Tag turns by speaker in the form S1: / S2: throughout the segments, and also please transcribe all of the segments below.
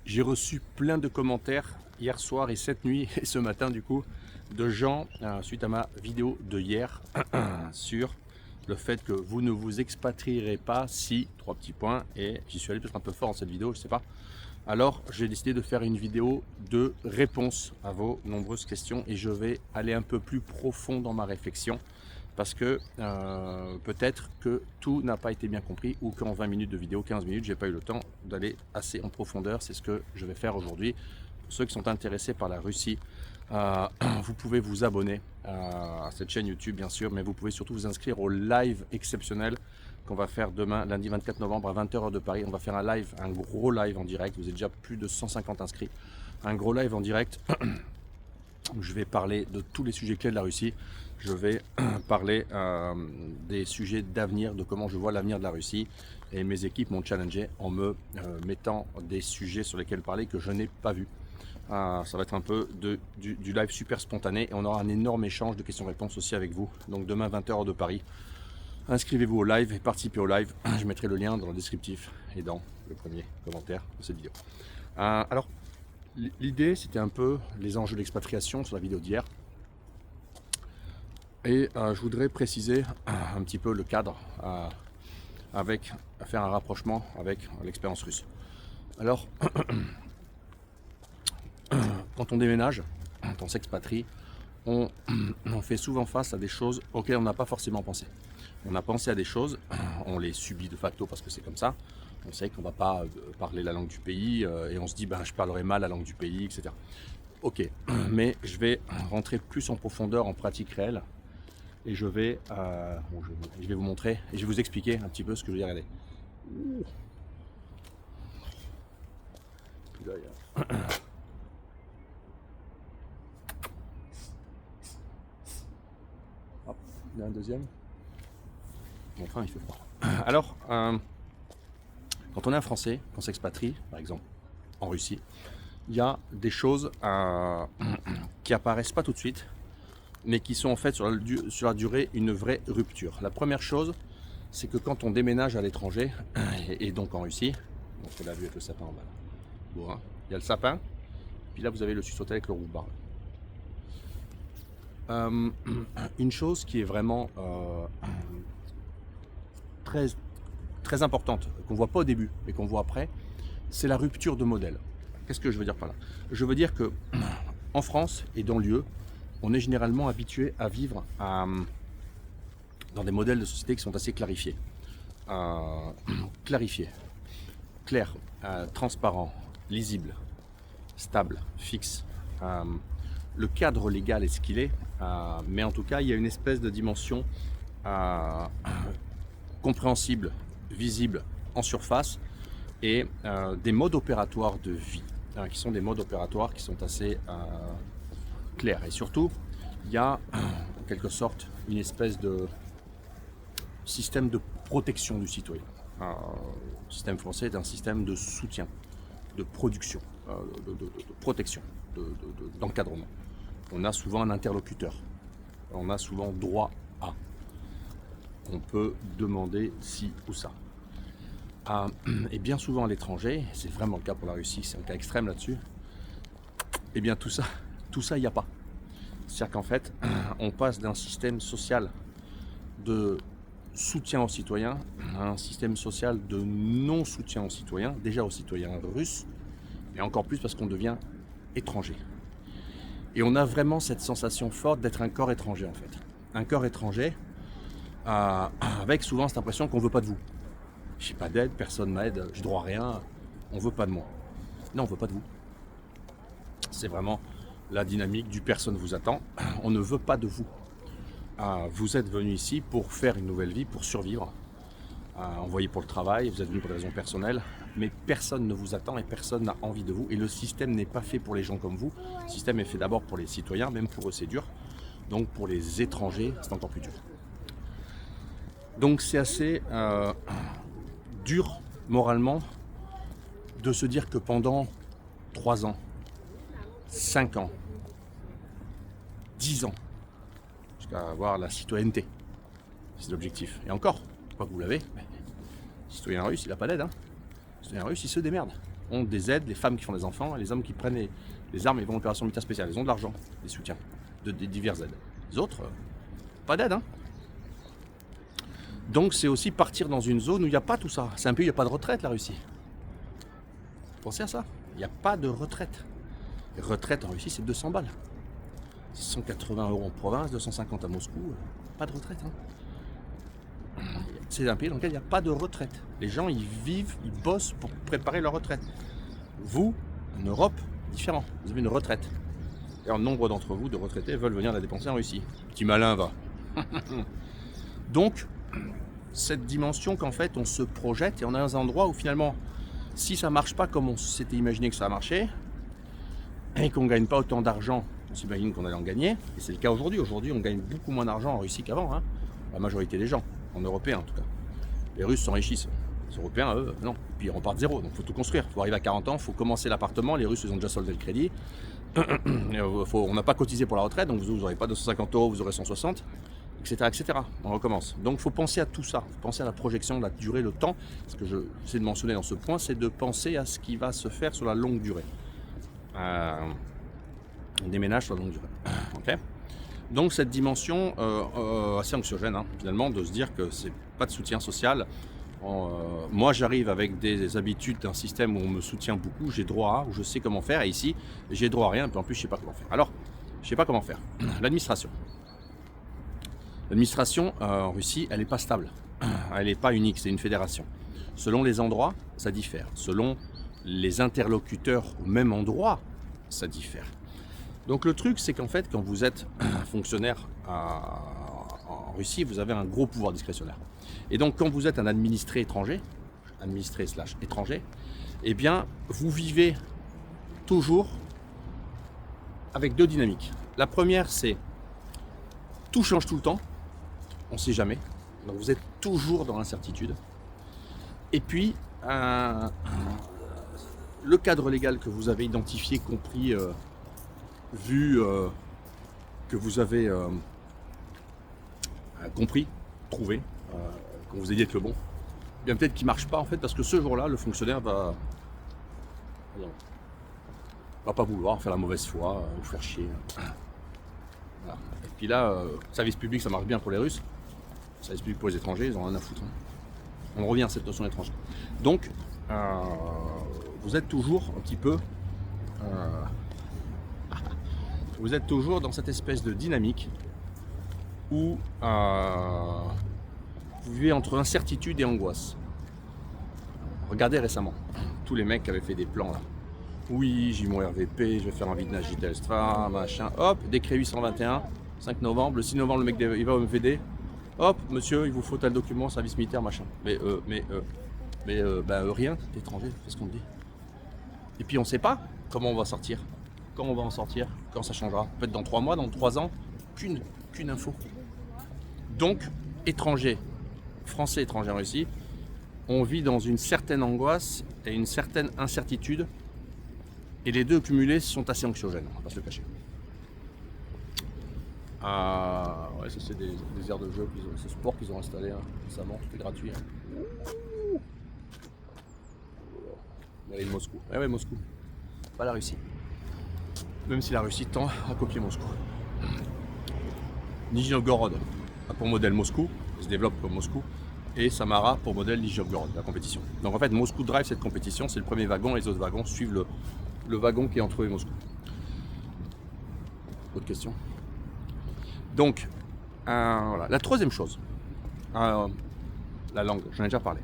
S1: J'ai reçu plein de commentaires hier soir et cette nuit et ce matin du coup de gens suite à ma vidéo de hier sur le fait que vous ne vous expatrierez pas si, trois petits points, et j'y suis allé peut-être un peu fort dans cette vidéo, je sais pas. Alors j'ai décidé de faire une vidéo de réponse à vos nombreuses questions et je vais aller un peu plus profond dans ma réflexion parce que peut-être que tout n'a pas été bien compris ou qu'en 20 minutes de vidéo, 15 minutes, j'ai pas eu le temps d'aller assez en profondeur. C'est ce que je vais faire aujourd'hui. Pour ceux qui sont intéressés par la Russie, vous pouvez vous abonner à cette chaîne YouTube bien sûr, mais vous pouvez surtout vous inscrire au live exceptionnel qu'on va faire demain, lundi 24 novembre à 20h heure de Paris. On va faire un live, un gros live en direct. Vous êtes déjà plus de 150 inscrits. Un gros live en direct où je vais parler de tous les sujets clés de la Russie. Je vais parler des sujets d'avenir, de comment je vois l'avenir de la Russie. Et mes équipes m'ont challengé en me mettant des sujets sur lesquels parler que je n'ai pas vus. Ça va être un peu du live super spontané et on aura un énorme échange de questions-réponses aussi avec vous. Donc demain 20h heure de Paris. Inscrivez-vous au live et participez au live. Je mettrai le lien dans le descriptif et dans le premier commentaire de cette vidéo. Alors, l'idée, c'était un peu les enjeux d'expatriation sur la vidéo d'hier. Et je voudrais préciser un petit peu le cadre faire un rapprochement avec l'expérience russe. Alors, quand on déménage, quand on s'expatrie, on fait souvent face à des choses auxquelles on n'a pas forcément pensé. On a pensé à des choses, on les subit de facto parce que c'est comme ça. On sait qu'on ne va pas parler la langue du pays et on se dit je parlerai mal la langue du pays, etc. Ok, mais je vais rentrer plus en profondeur en pratique réelle et je vais vous montrer et je vais vous expliquer un petit peu ce que je veux dire. Regardez. Puis là, hop, il y a un deuxième. Bon, enfin, il fait froid. Alors, quand on est un Français, qu'on s'expatrie, par exemple, en Russie, il y a des choses qui apparaissent pas tout de suite, mais qui sont en fait sur la durée une vraie rupture. La première chose, c'est que quand on déménage à l'étranger, et donc en Russie, donc on l'a vu avec le sapin en bas, bon, hein, il y a le sapin, puis là vous avez le suce-hôtel avec le roux-bar. Une chose qui est vraiment très importante, qu'on voit pas au début, mais qu'on voit après, c'est la rupture de modèle. Qu'est-ce que je veux dire par là? Je veux dire que en France et dans l'UE, on est généralement habitué à vivre dans des modèles de société qui sont assez clarifiés. Clair, transparent, lisible, stable, fixe. Le cadre légal est ce qu'il est, mais en tout cas, il y a une espèce de dimension compréhensible, visible en surface et des modes opératoires de vie qui sont des modes opératoires qui sont assez clairs. Et surtout, il y a en quelque sorte une espèce de système de protection du citoyen. Le système français est un système de soutien, de production, de protection, d'encadrement. On a souvent un interlocuteur, on a souvent droit à. On peut demander ci ou ça. Et bien souvent à l'étranger, c'est vraiment le cas pour la Russie, c'est un cas extrême là-dessus, et bien tout ça, il n'y a pas. C'est-à-dire qu'en fait, on passe d'un système social de soutien aux citoyens à un système social de non-soutien aux citoyens, déjà aux citoyens russes, et encore plus parce qu'on devient étranger. Et on a vraiment cette sensation forte d'être un corps étranger en fait. Un corps étranger avec souvent cette impression qu'on ne veut pas de vous. J'ai pas d'aide, personne m'aide, j'ai droit à rien, on veut pas de moi. Non, on veut pas de vous. C'est vraiment la dynamique du personne vous attend, on ne veut pas de vous. Vous êtes venu ici pour faire une nouvelle vie, pour survivre, envoyé pour le travail, vous êtes venu pour des raisons personnelles, mais personne ne vous attend et personne n'a envie de vous. Et le système n'est pas fait pour les gens comme vous, le système est fait d'abord pour les citoyens, même pour eux c'est dur, donc pour les étrangers c'est encore plus dur. Donc c'est assez dur moralement de se dire que pendant 3 ans, 5 ans, 10 ans, jusqu'à avoir la citoyenneté, c'est l'objectif. Et encore, je crois que vous l'avez, mais le citoyen russe il n'a pas d'aide. Le citoyen russe il se démerde. ont des aides, les femmes qui font des enfants, et les hommes qui prennent les armes et vont en opération militaire spéciale. Ils ont de l'argent, des soutiens, des diverses aides. Les autres, pas d'aide. Hein. Donc c'est aussi partir dans une zone où il n'y a pas tout ça. C'est un pays où il n'y a pas de retraite, la Russie. Pensez à ça. Il n'y a pas de retraite. Les retraites en Russie, c'est 200 balles. 180 € en province, 250 à Moscou. Pas de retraite. Hein. C'est un pays dans lequel il n'y a pas de retraite. Les gens, ils vivent, ils bossent pour préparer leur retraite. Vous, en Europe, différent. Vous avez une retraite. Et un nombre d'entre vous, de retraités, veulent venir la dépenser en Russie. Petit malin va. Donc, cette dimension qu'en fait, on se projette et on a un endroit où finalement, si ça ne marche pas comme on s'était imaginé que ça a marché, et qu'on ne gagne pas autant d'argent, on s'imagine qu'on allait en gagner, et c'est le cas aujourd'hui. Aujourd'hui, on gagne beaucoup moins d'argent en Russie qu'avant, hein. La majorité des gens, en européens en tout cas. Les Russes s'enrichissent. Les Européens, eux, non. Et puis ils repartent de zéro, donc il faut tout construire. Il faut arriver à 40 ans, il faut commencer l'appartement. Les Russes, ils ont déjà soldé le crédit. On n'a pas cotisé pour la retraite, donc vous n'aurez pas 250 €, vous aurez 160, etc. etc. On recommence. Donc il faut penser à tout ça, il faut penser à la projection, la durée, le temps. Ce que j'essaie de mentionner dans ce point, c'est de penser à ce qui va se faire sur la longue durée. On déménage sur la longue durée. Okay. Donc cette dimension assez anxiogène, hein, finalement, de se dire que c'est pas de soutien social. Moi j'arrive avec des habitudes d'un système où on me soutient beaucoup, j'ai droit à, où je sais comment faire, et ici j'ai droit à rien, et puis en plus je sais pas comment faire. Alors, je sais pas comment faire. L'administration. L'administration en Russie, elle n'est pas stable, elle n'est pas unique, c'est une fédération. Selon les endroits, ça diffère. Selon les interlocuteurs au même endroit, ça diffère. Donc le truc, c'est qu'en fait, quand vous êtes fonctionnaire en Russie, vous avez un gros pouvoir discrétionnaire. Et donc quand vous êtes un administré étranger, administré/étranger, eh bien vous vivez toujours avec deux dynamiques. La première, c'est tout change tout le temps, on ne sait jamais, donc vous êtes toujours dans l'incertitude. Et puis le cadre légal que vous avez identifié, compris, vu, que vous avez compris, trouvé, qu'on vous a dit être le bon, bien peut-être qu'il ne marche pas en fait, parce que ce jour-là, le fonctionnaire va pas vouloir faire la mauvaise foi, vous faire chier. Voilà. Et puis là, service public, ça marche bien pour les Russes. Service public pour les étrangers, ils n'ont rien à foutre. Hein. On revient à cette notion d'étranger. Donc, vous êtes toujours un petit peu... vous êtes toujours dans cette espèce de dynamique où vous vivez entre incertitude et angoisse. Regardez récemment, tous les mecs qui avaient fait des plans là. Oui, j'ai mon RVP, je vais faire un vidage Telstra, machin. Hop, décret 821, 5 novembre. Le 6 novembre, le mec il va au MVD. Hop, monsieur, il vous faut tel document, service militaire, machin. Rien, t'es étranger, fais ce qu'on te dit. Et puis on ne sait pas comment on va sortir. Quand on va en sortir, quand ça changera. Peut-être dans 3 mois, dans 3 ans, qu'une info. Donc, étrangers, français étrangers en Russie, on vit dans une certaine angoisse et une certaine incertitude. Et les deux cumulés sont assez anxiogènes, on va pas se le cacher. Ouais, ça c'est des aires de jeu, ce sport qu'ils ont installé récemment, tout est gratuit. Hein. Allez, Moscou. Ouais, Moscou. Pas la Russie. Même si la Russie tend à copier Moscou. Nizhny Novgorod a pour modèle Moscou, il se développe comme Moscou, et Samara pour modèle Nizhny Novgorod, la compétition. Donc en fait, Moscou drive cette compétition, c'est le premier wagon, et les autres wagons suivent le wagon qui est entre eux et Moscou. Autre question? Donc, voilà. La troisième chose, la langue, j'en ai déjà parlé.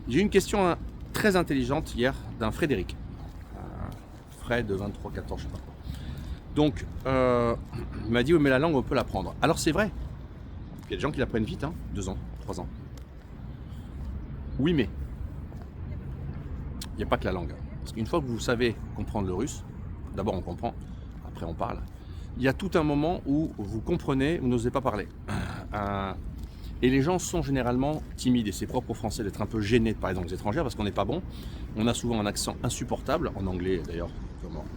S1: J'ai eu une question très intelligente hier d'un Frédéric. Fred de 23-14, je sais pas. Donc, il m'a dit, oui, mais la langue, on peut l'apprendre. Alors c'est vrai, il y a des gens qui l'apprennent vite, hein, 2 ans, 3 ans. Oui, mais il n'y a pas que la langue. Parce qu'une fois que vous savez comprendre le russe, d'abord on comprend, après on parle, il y a tout un moment où vous comprenez, vous n'osez pas parler. Et les gens sont généralement timides, et c'est propre aux Français d'être un peu gênés de parler dans les étrangères parce qu'on n'est pas bon. On a souvent un accent insupportable, en anglais d'ailleurs,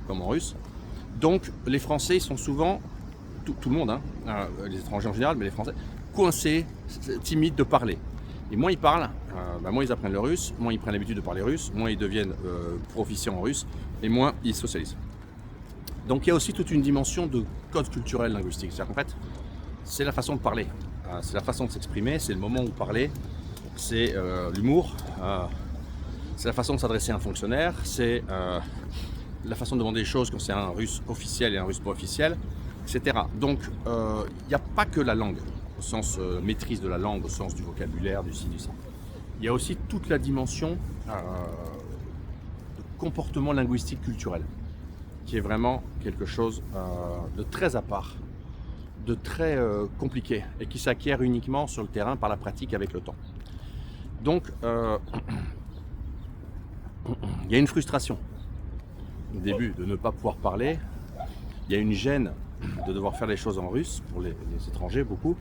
S1: comme en russe. Donc les Français sont souvent, tout le monde, hein, les étrangers en général, mais les Français, coincés, timides de parler. Et moins ils parlent, moins ils apprennent le russe, moins ils prennent l'habitude de parler russe, moins ils deviennent proficients en russe, et moins ils socialisent. Donc il y a aussi toute une dimension de code culturel linguistique. C'est-à-dire qu'en fait, c'est la façon de parler, c'est la façon de s'exprimer, c'est le moment où parler, c'est l'humour, c'est la façon de s'adresser à un fonctionnaire, c'est la façon de demander des choses quand c'est un russe officiel et un russe pas officiel, etc. Donc il n'y a pas que la langue, au sens maîtrise de la langue, au sens du vocabulaire, du ci, du ça. Il y a aussi toute la dimension de comportement linguistique culturel, qui est vraiment quelque chose de très à part, de très compliqué, et qui s'acquiert uniquement sur le terrain par la pratique avec le temps. Donc, il y a une frustration au début de ne pas pouvoir parler, il y a une gêne de devoir faire les choses en russe, pour les étrangers beaucoup,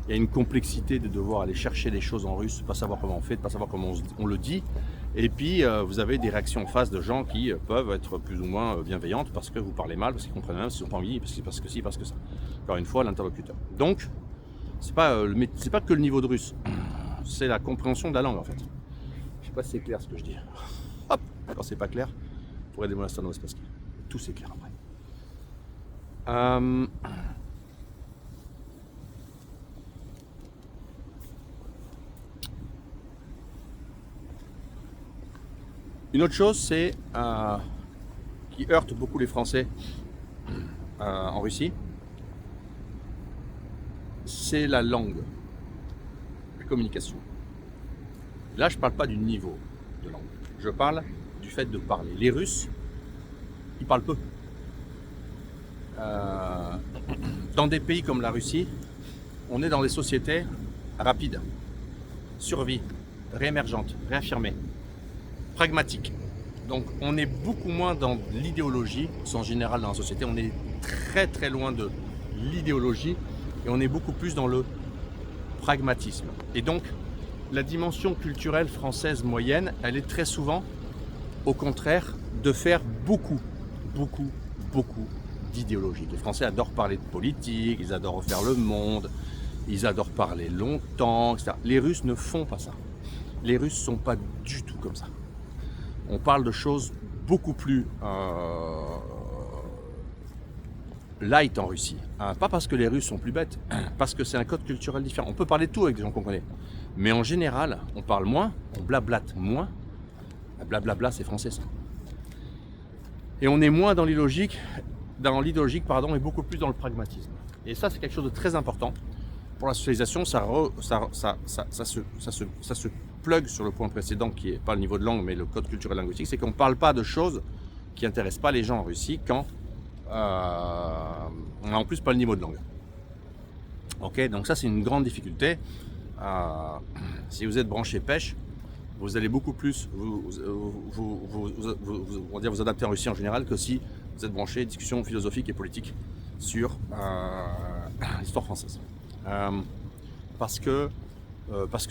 S1: il y a une complexité de devoir aller chercher des choses en russe, pas savoir comment on fait, pas savoir comment on le dit, et puis vous avez des réactions en face de gens qui peuvent être plus ou moins bienveillantes parce que vous parlez mal, parce qu'ils comprennent mal, parce qu'ils n'ont pas envie, parce que si, parce que ça. Encore une fois, l'interlocuteur. Donc, c'est pas que le niveau de russe, c'est la compréhension de la langue en fait. Je sais pas si c'est clair ce que je dis. Hop, quand c'est pas clair, pour aider mon instant dans l'espace, tout c'est clair après. Une autre chose, c'est qui heurte beaucoup les Français en Russie, c'est la langue, la communication. Là, je ne parle pas du niveau de langue, je parle du fait de parler. Les Russes, ils parlent peu. Dans des pays comme la Russie, on est dans des sociétés rapides, survie, réémergentes, réaffirmées, pragmatiques. Donc on est beaucoup moins dans l'idéologie, en général dans la société, on est très très loin de l'idéologie et on est beaucoup plus dans le pragmatisme. Et donc la dimension culturelle française moyenne, elle est très souvent, au contraire, de faire beaucoup d'idéologie. Les Français adorent parler de politique, ils adorent refaire le monde, ils adorent parler longtemps, etc. Les Russes ne font pas ça. Les Russes ne sont pas du tout comme ça. On parle de choses beaucoup plus light en Russie. Pas parce que les Russes sont plus bêtes, parce que c'est un code culturel différent. On peut parler de tout avec des gens qu'on connaît. Mais en général, on parle moins, on blablate moins. Blablabla, c'est français ça. Et on est moins dans l'idéologique, et beaucoup plus dans le pragmatisme. Et ça, c'est quelque chose de très important. Pour la socialisation, ça se plug sur le point précédent, qui n'est pas le niveau de langue, mais le code culturel linguistique, c'est qu'on ne parle pas de choses qui n'intéressent pas les gens en Russie quand on n'a en plus pas le niveau de langue. Ok, donc ça c'est une grande difficulté. Si vous êtes branché pêche, vous allez beaucoup plus vous adapter en Russie en général que si vous êtes branché discussion philosophique et politique sur l'histoire française. Parce que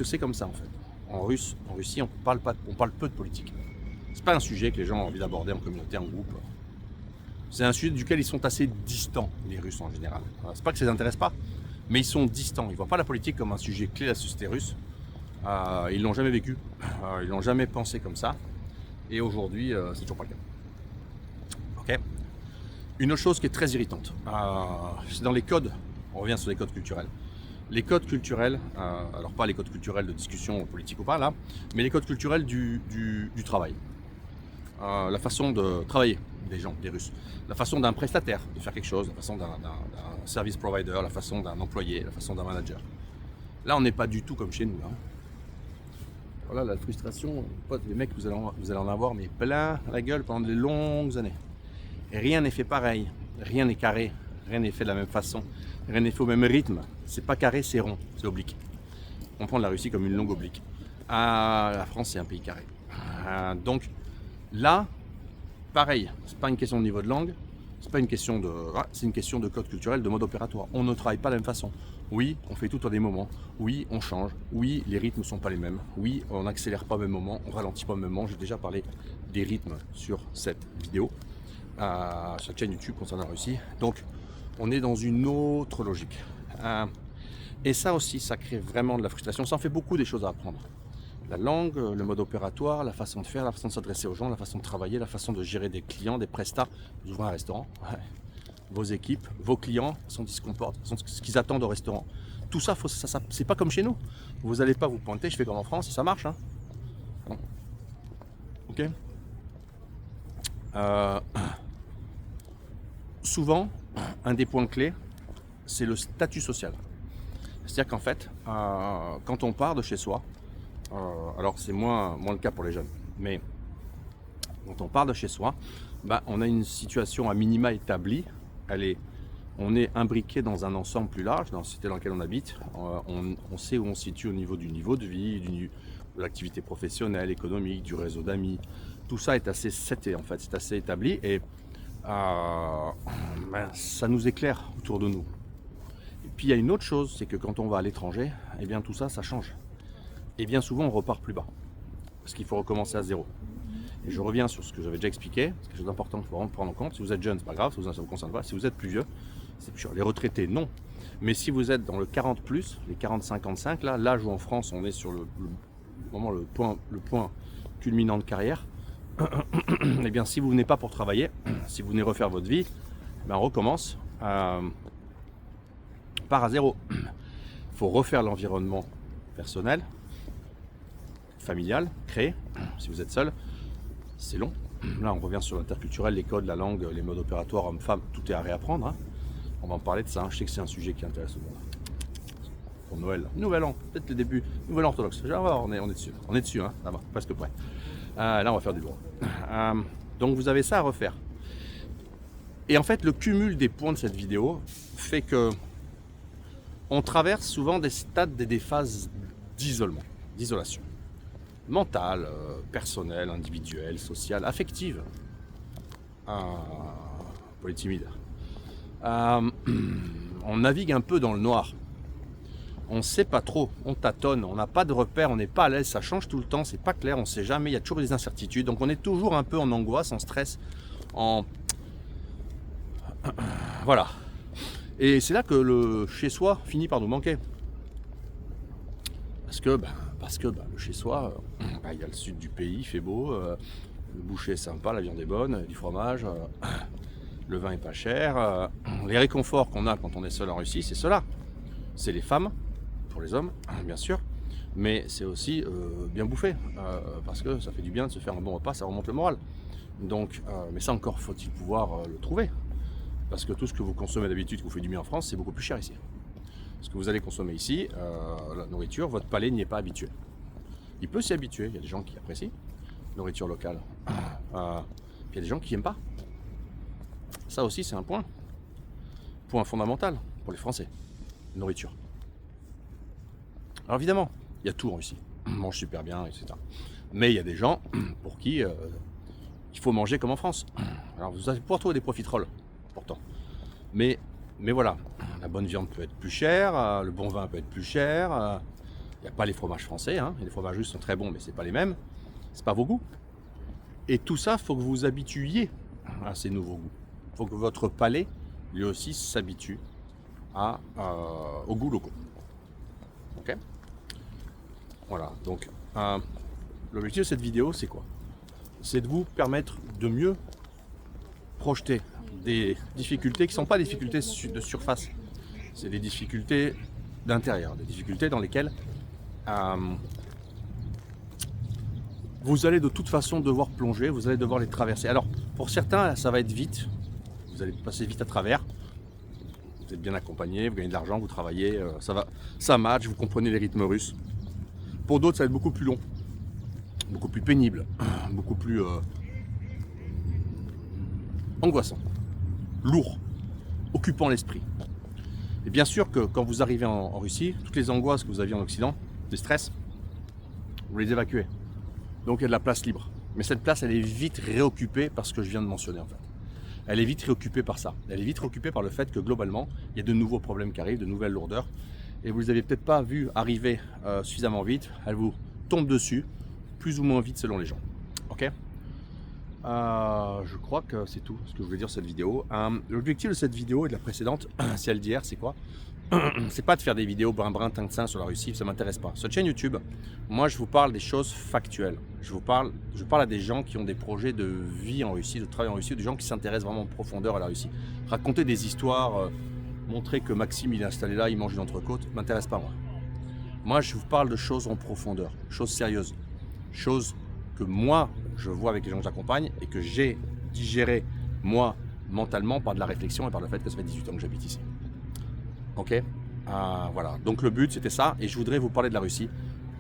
S1: c'est comme ça en fait. En Russie, on parle peu de politique. C'est pas un sujet que les gens ont envie d'aborder en communauté, en groupe. C'est un sujet duquel ils sont assez distants, les Russes en général. C'est pas que ça les intéresse pas, mais ils sont distants. Ils voient pas la politique comme un sujet clé de la société russe. Ils l'ont jamais vécu, ils l'ont jamais pensé comme ça. Et aujourd'hui, c'est toujours pas le cas. Ok. Une autre chose qui est très irritante, c'est dans les codes. On revient sur les codes culturels. Les codes culturels, alors pas les codes culturels de discussion politique ou pas là, mais les codes culturels du travail. La façon de travailler des gens, des Russes. La façon d'un prestataire de faire quelque chose, la façon d'un service provider, la façon d'un employé, la façon d'un manager. Là, on n'est pas du tout comme chez nous. Hein. Voilà la frustration, les mecs, vous allez en avoir mais plein la gueule pendant de longues années. Et rien n'est fait pareil, rien n'est carré, rien n'est fait de la même façon, rien n'est fait au même rythme. C'est pas carré, c'est rond, c'est oblique. On prend la Russie comme une longue oblique. La France, c'est un pays carré. Donc là, pareil, c'est pas une question de niveau de langue, c'est pas une question c'est une question de code culturel, de mode opératoire. On ne travaille pas de la même façon. Oui, on fait tout à des moments. Oui, on change. Oui, les rythmes ne sont pas les mêmes. Oui, on n'accélère pas au même moment, on ralentit pas au même moment. J'ai déjà parlé des rythmes sur cette vidéo, sur la chaîne YouTube concernant la Russie. Donc, on est dans une autre logique. Et ça aussi, ça crée vraiment de la frustration. Ça en fait beaucoup des choses à apprendre. La langue, le mode opératoire, la façon de faire, la façon de s'adresser aux gens, la façon de travailler, la façon de gérer des clients, des prestats. Vous ouvrez un restaurant, ouais. Vos équipes, vos clients, sont qui se comportent, ce qu'ils attendent au restaurant. Tout ça, c'est pas comme chez nous. Vous n'allez pas vous pointer, je fais comme en France, et ça marche. Hein. Bon. Ok. Souvent, un des points clés, c'est le statut social. C'est-à-dire qu'en fait, quand on part de chez soi, alors c'est moins le cas pour les jeunes, mais quand on part de chez soi, on a une situation à minima établie. On est imbriqué dans un ensemble plus large, dans la société dans laquelle on habite. On sait où on se situe au niveau du niveau de vie, de l'activité professionnelle, économique, du réseau d'amis. Tout ça est assez seté en fait, c'est assez établi et ça nous éclaire autour de nous. Et puis il y a une autre chose, c'est que quand on va à l'étranger, eh bien tout ça, ça change. Et bien souvent on repart plus bas, parce qu'il faut recommencer à zéro. Et je reviens sur ce que j'avais déjà expliqué, c'est quelque chose d'important qu'il faut vraiment prendre en compte. Si vous êtes jeune, c'est pas grave, ça ne vous concerne pas. Si vous êtes plus vieux, c'est plus sûr. Les retraités, non. Mais si vous êtes dans le 40+, les 40-55, là, l'âge où en France on est sur le point culminant de carrière, eh bien si vous venez pas pour travailler, si vous venez refaire votre vie, on recommence part à zéro. Il faut refaire l'environnement personnel, familial, créé, si vous êtes seul. C'est long. Là, on revient sur l'interculturel, les codes, la langue, les modes opératoires, hommes-femmes, tout est à réapprendre. Hein. On va en parler de ça. Hein. Je sais que c'est un sujet qui intéresse tout le monde. Pour Noël, Nouvel An, peut-être le début, Nouvel An orthodoxe. On est dessus. On est dessus, hein. Ça va, presque prêt. Là, on va faire du droit. Donc, vous avez ça à refaire. Et en fait, le cumul des points de cette vidéo fait que on traverse souvent des stades et des phases d'isolement, d'isolation. Mentale, personnelle, individuelle, sociale, affective. Pour les timides. On navigue un peu dans le noir. On ne sait pas trop, on tâtonne, on n'a pas de repères, on n'est pas à l'aise, ça change tout le temps, c'est pas clair, on ne sait jamais, il y a toujours des incertitudes. Donc on est toujours un peu en angoisse, en stress, voilà. Et c'est là que le chez-soi finit par nous manquer. Parce que le chez-soi, il y a le sud du pays, il fait beau, le boucher est sympa, la viande est bonne, du fromage, le vin est pas cher. Les réconforts qu'on a quand on est seul en Russie, c'est cela. C'est les femmes, pour les hommes, bien sûr, mais c'est aussi bien bouffer, parce que ça fait du bien de se faire un bon repas, ça remonte le moral. Donc, mais ça encore, faut-il pouvoir le trouver. Parce que tout ce que vous consommez d'habitude, qui vous fait du bien en France, c'est beaucoup plus cher ici. Ce que vous allez consommer ici, la nourriture, votre palais n'y est pas habitué. Il peut s'y habituer, il y a des gens qui apprécient nourriture locale. Puis il y a des gens qui n'aiment pas. Ça aussi, c'est un point fondamental pour les Français, nourriture. Alors évidemment, il y a tout en Russie, on mange super bien, etc. Mais il y a des gens pour qui il faut manger comme en France. Alors vous allez pouvoir trouver des profiteroles, pourtant. Mais voilà, la bonne viande peut être plus chère, le bon vin peut être plus cher. Il n'y a pas les fromages français, hein. Les fromages russes sont très bons, mais c'est pas les mêmes. C'est pas vos goûts. Et tout ça, il faut que vous vous habituiez à ces nouveaux goûts. Il faut que votre palais, lui aussi, s'habitue aux goûts locaux. Ok ? Voilà, donc l'objectif de cette vidéo, c'est quoi ? C'est de vous permettre de mieux projeter des difficultés qui ne sont pas des difficultés de surface, c'est des difficultés d'intérieur, des difficultés dans lesquelles vous allez de toute façon devoir plonger, vous allez devoir les traverser. Alors pour certains, ça va être vite, vous allez passer vite à travers, vous êtes bien accompagné, vous gagnez de l'argent, vous travaillez, ça match, vous comprenez les rythmes russes. Pour d'autres, ça va être beaucoup plus long, beaucoup plus pénible, beaucoup plus angoissant, lourd, occupant l'esprit. Et bien sûr que quand vous arrivez en Russie, toutes les angoisses que vous aviez en Occident, des stress, vous les évacuez. Donc il y a de la place libre. Mais cette place, elle est vite réoccupée par ce que je viens de mentionner en fait. Elle est vite réoccupée par ça. Elle est vite réoccupée par le fait que globalement, il y a de nouveaux problèmes qui arrivent, de nouvelles lourdeurs. Et vous ne les avez peut-être pas vu arriver suffisamment vite. Elles vous tombent dessus, plus ou moins vite selon les gens. Ok ? Je crois que c'est tout ce que je voulais dire sur cette vidéo. L'objectif de cette vidéo et de la précédente, celle d'hier, c'est quoi ? c'est pas de faire des vidéos brin-brin, tin sur la Russie, ça m'intéresse pas. Cette chaîne YouTube, moi je vous parle des choses factuelles. Je parle à des gens qui ont des projets de vie en Russie, de travail en Russie, des gens qui s'intéressent vraiment en profondeur à la Russie. Raconter des histoires, montrer que Maxime il est installé là, il mange une entrecôte, m'intéresse pas moi. Moi je vous parle de choses en profondeur, choses sérieuses, choses que moi je vois avec les gens que j'accompagne et que j'ai digéré moi mentalement par de la réflexion et par le fait que ça fait 18 ans que j'habite ici. Ok, voilà, donc le but c'était ça et je voudrais vous parler de la Russie.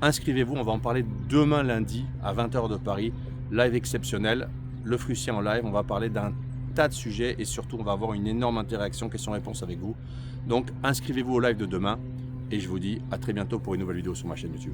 S1: Inscrivez-vous, on va en parler demain lundi à 20h de Paris, live exceptionnel, le Frussier en live, on va parler d'un tas de sujets et surtout on va avoir une énorme interaction questions-réponses avec vous. Donc inscrivez-vous au live de demain et je vous dis à très bientôt pour une nouvelle vidéo sur ma chaîne YouTube.